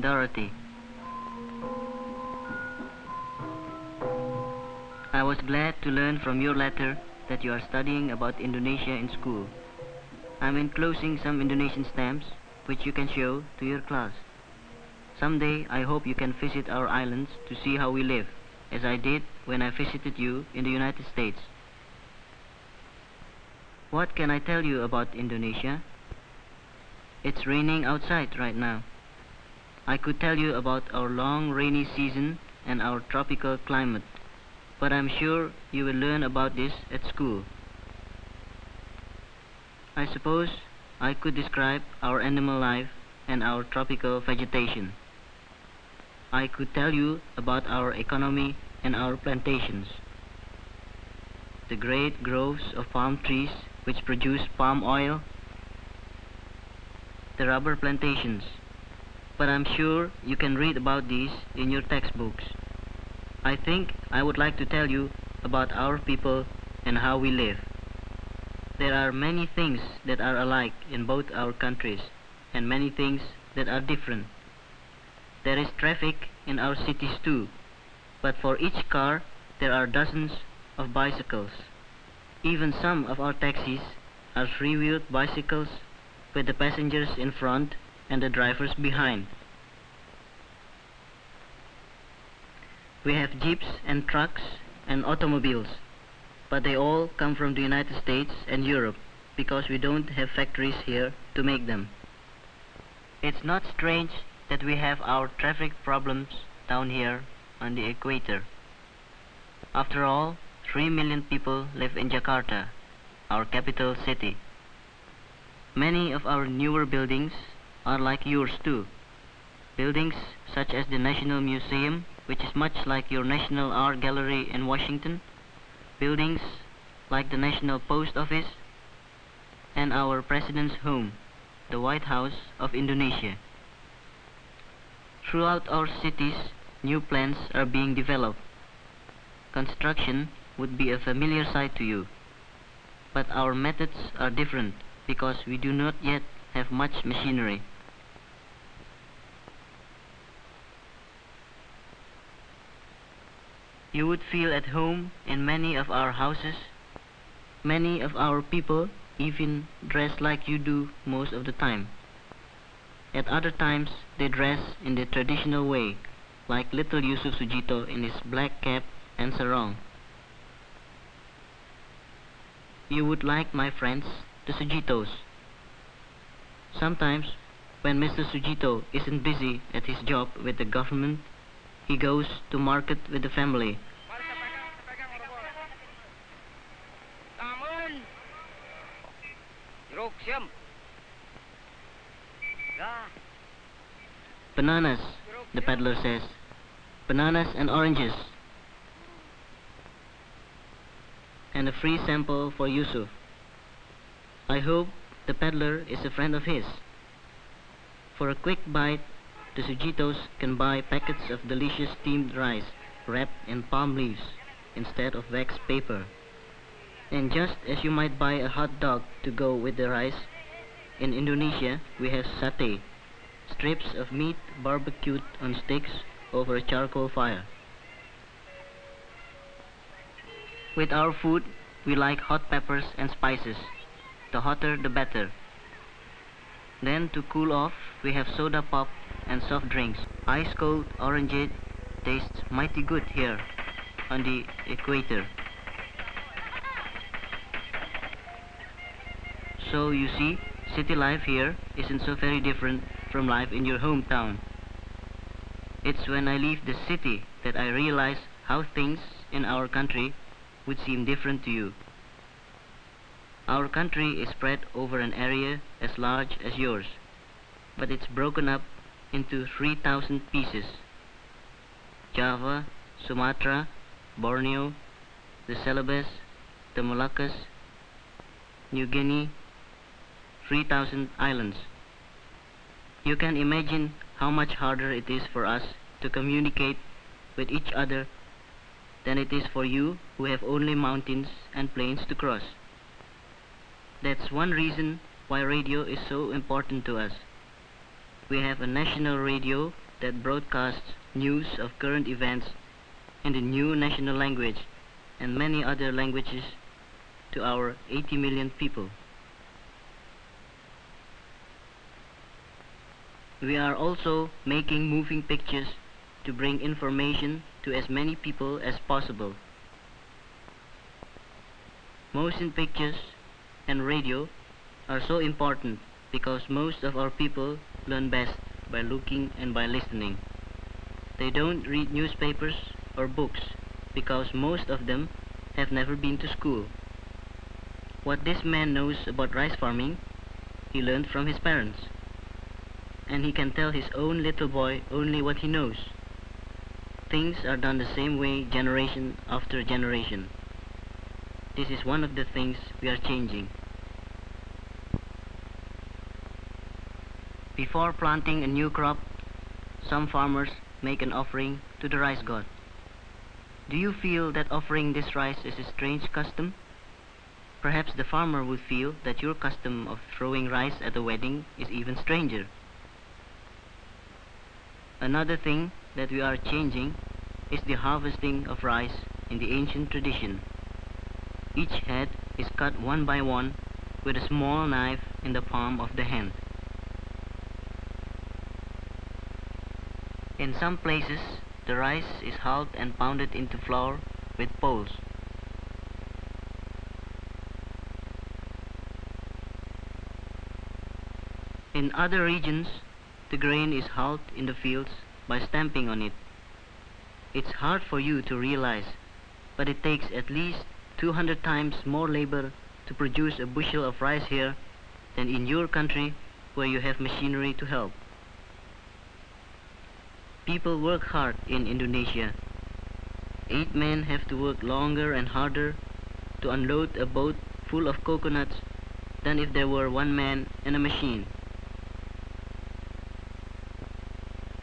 Dorothy. I was glad to learn from your letter that you are studying about Indonesia in school. I'm enclosing some Indonesian stamps which you can show to your class. Someday I hope you can visit our islands to see how we live, as I did when I visited you in the United States. What can I tell you about Indonesia? It's raining outside right now. I could tell you about our long rainy season and our tropical climate, but I'm sure you will learn about this at school. I suppose I could describe our animal life and our tropical vegetation. I could tell you about our economy and our plantations, the great groves of palm trees which produce palm oil, the rubber plantations, but I'm sure you can read about these in your textbooks. I think I would like to tell you about our people and how we live. There are many things that are alike in both our countries and many things that are different. There is traffic in our cities too, but for each car there are dozens of bicycles. Even some of our taxis are three-wheeled bicycles with the passengers in front and the drivers behind. We have jeeps and trucks and automobiles, but they all come from the United States and Europe because we don't have factories here to make them. It's not strange that we have our traffic problems down here on the equator. After all, 3 million people live in Jakarta, our capital city. Many of our newer buildings are like yours too. Buildings such as the National Museum, which is much like your National Art Gallery in Washington, buildings like the National Post Office, and our President's home, the White House of Indonesia. Throughout our cities, new plans are being developed. Construction would be a familiar sight to you, but our methods are different because we do not yet have much machinery. You would feel at home in many of our houses. Many of our people even dress like you do most of the time. At other times, they dress in the traditional way, like little Yusuf Sujito in his black cap and sarong. You would like my friends, the Sujitos. Sometimes, when Mr. Sujito isn't busy at his job with the government, he goes to market with the family. Bananas, the peddler says. Bananas and oranges. And a free sample for Yusuf. I hope the peddler is a friend of his. For a quick bite, the Sujitos can buy packets of delicious steamed rice wrapped in palm leaves instead of wax paper. And just as you might buy a hot dog to go with the rice, in Indonesia we have satay, strips of meat barbecued on sticks over a charcoal fire. With our food, we like hot peppers and spices. The hotter, the better. Then, to cool off, we have soda pop and soft drinks. Ice cold orangeade tastes mighty good here on the equator. So you see, city life here isn't so very different from life in your hometown. It's when I leave the city that I realize how things in our country would seem different to you. Our country is spread over an area as large as yours, but it's broken up into 3,000 pieces. Java, Sumatra, Borneo, the Celebes, the Moluccas, New Guinea, 3,000 islands. You can imagine how much harder it is for us to communicate with each other than it is for you who have only mountains and plains to cross. That's one reason why radio is so important to us. We have a national radio that broadcasts news of current events in the new national language and many other languages to our 80 million people. We are also making moving pictures to bring information to as many people as possible. Motion pictures and radio are so important because most of our people learn best by looking and by listening. They don't read newspapers or books because most of them have never been to school. What this man knows about rice farming, he learned from his parents. And he can tell his own little boy only what he knows. Things are done the same way generation after generation. This is one of the things we are changing. Before planting a new crop, some farmers make an offering to the rice god. Do you feel that offering this rice is a strange custom? Perhaps the farmer would feel that your custom of throwing rice at a wedding is even stranger. Another thing that we are changing is the harvesting of rice in the ancient tradition. Each head is cut one by one with a small knife in the palm of the hand. In some places, the rice is hulled and pounded into flour with poles. In other regions, the grain is hulled in the fields by stamping on it. It's hard for you to realize, but it takes at least 200 times more labor to produce a bushel of rice here than in your country where you have machinery to help. People work hard in Indonesia. 8 men have to work longer and harder to unload a boat full of coconuts than if there were 1 man and a machine.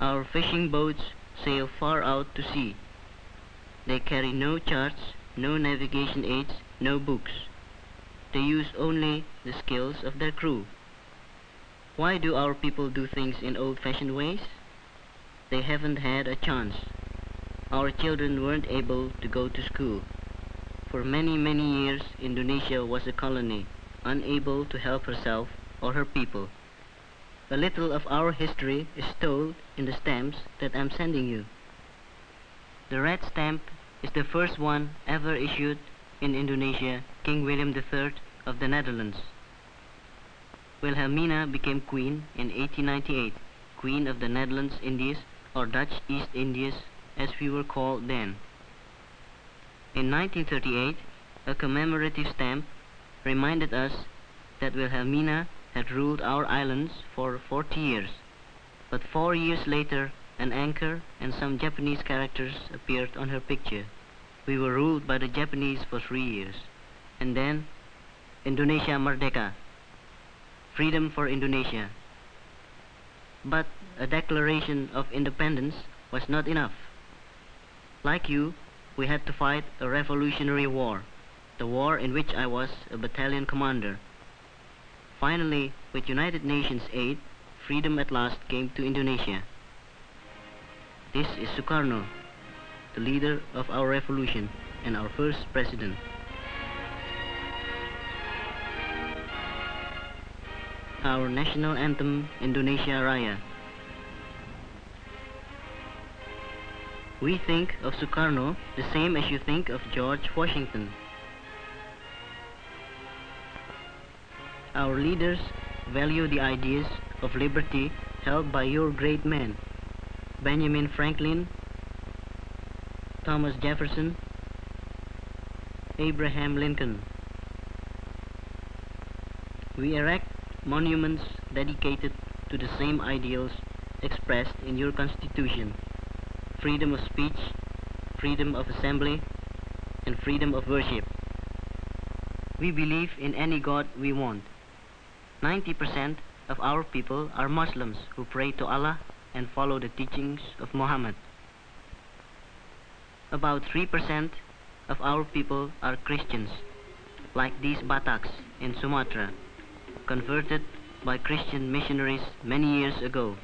Our fishing boats sail far out to sea. They carry no charts, no navigation aids, no books. They use only the skills of their crew. Why do our people do things in old-fashioned ways? They haven't had a chance. Our children weren't able to go to school. For many, many years, Indonesia was a colony, unable to help herself or her people. A little of our history is told in the stamps that I'm sending you. The red stamp is the first one ever issued in Indonesia, King William III of the Netherlands. Wilhelmina became queen in 1898, Queen of the Netherlands Indies, or Dutch East Indies as we were called then. In 1938, a commemorative stamp reminded us that Wilhelmina had ruled our islands for 40 years, but 4 years later an anchor and some Japanese characters appeared on her picture. We were ruled by the Japanese for 3 years. And then, Indonesia Merdeka, freedom for Indonesia. But a declaration of independence was not enough. Like you, we had to fight a revolutionary war, the war in which I was a battalion commander. Finally, with United Nations aid, freedom at last came to Indonesia. This is Sukarno, the leader of our revolution and our first president. Our national anthem, Indonesia Raya. We think of Sukarno the same as you think of George Washington. Our leaders value the ideas of liberty held by your great men, Benjamin Franklin, Thomas Jefferson, Abraham Lincoln. We erect monuments dedicated to the same ideals expressed in your Constitution: freedom of speech, freedom of assembly, and freedom of worship. We believe in any God we want. 90% of our people are Muslims who pray to Allah and follow the teachings of Muhammad. About 3% of our people are Christians, like these Bataks in Sumatra, converted by Christian missionaries many years ago.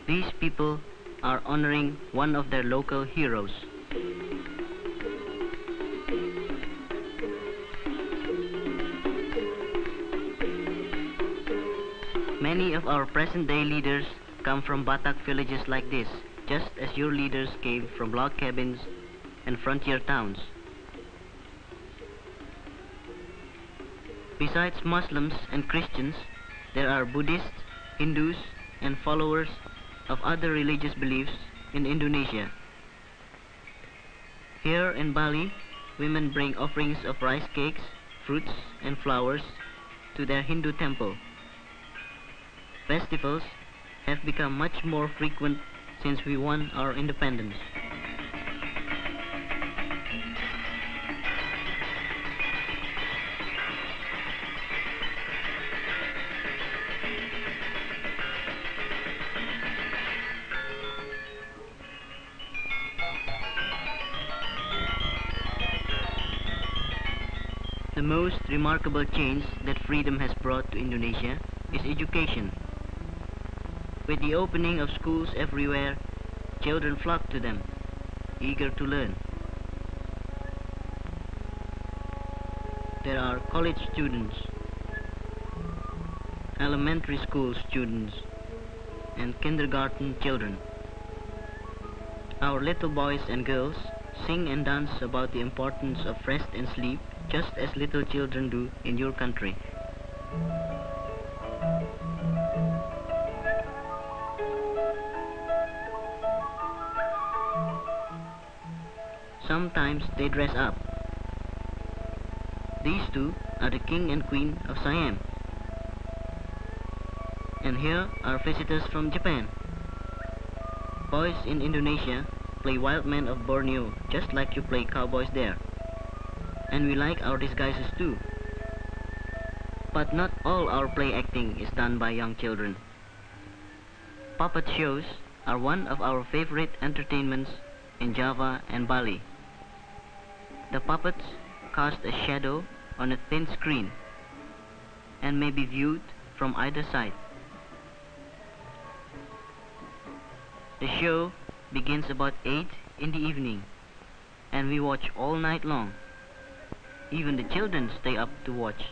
These people are honoring one of their local heroes. Many of our present-day leaders come from Batak villages like this, just as your leaders came from log cabins and frontier towns. Besides Muslims and Christians, there are Buddhists, Hindus, and followers of other religious beliefs in Indonesia. Here in Bali, women bring offerings of rice cakes, fruits, and flowers to their Hindu temple. Festivals have become much more frequent since we won our independence. The most remarkable change that freedom has brought to Indonesia is education. With the opening of schools everywhere, children flock to them, eager to learn. There are college students, elementary school students, and kindergarten children. Our little boys and girls sing and dance about the importance of rest and sleep, just as little children do in your country. Sometimes they dress up. These two are the king and queen of Siam. And here are visitors from Japan. Boys in Indonesia play wild men of Borneo just like you play cowboys there. And we like our disguises too. But not all our play acting is done by young children. Puppet shows are one of our favorite entertainments in Java and Bali. The puppets cast a shadow on a thin screen and may be viewed from either side. The show begins about 8 in the evening and we watch all night long. Even the children stay up to watch.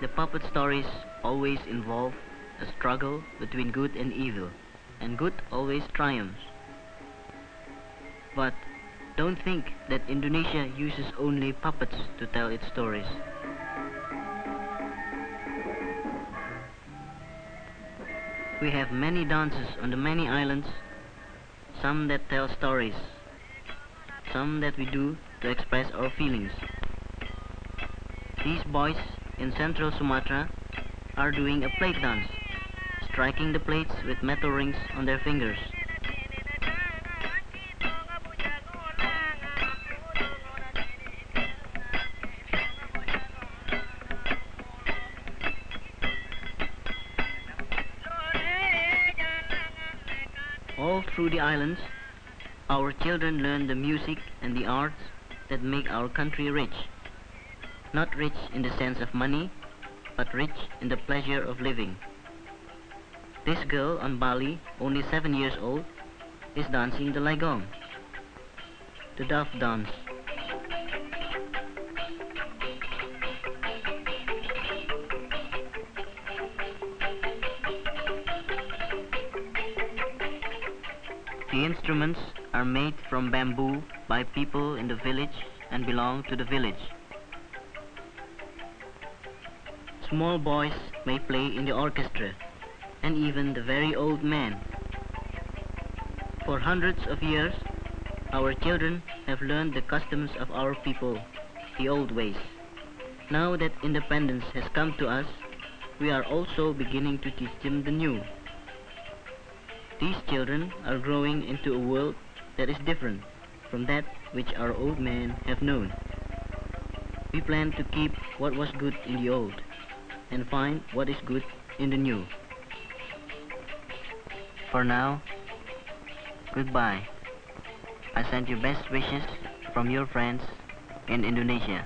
The puppet stories always involve a struggle between good and evil, and good always triumphs. But don't think that Indonesia uses only puppets to tell its stories. We have many dances on the many islands, some that tell stories, some that we do to express our feelings. These boys in central Sumatra are doing a plate dance, striking the plates with metal rings on their fingers. All through the islands, our children learn the music and the arts that make our country rich. Not rich in the sense of money, but rich in the pleasure of living. This girl on Bali, only 7 years old, is dancing the Laigong, the dove dance. The instruments are made from bamboo by people in the village and belong to the village. Small boys may play in the orchestra, and even the very old men. For hundreds of years, our children have learned the customs of our people, the old ways. Now that independence has come to us, we are also beginning to teach them the new. These children are growing into a world that is different from that which our old men have known. We plan to keep what was good in the old and find what is good in the new. For now, goodbye. I send you best wishes from your friends in Indonesia.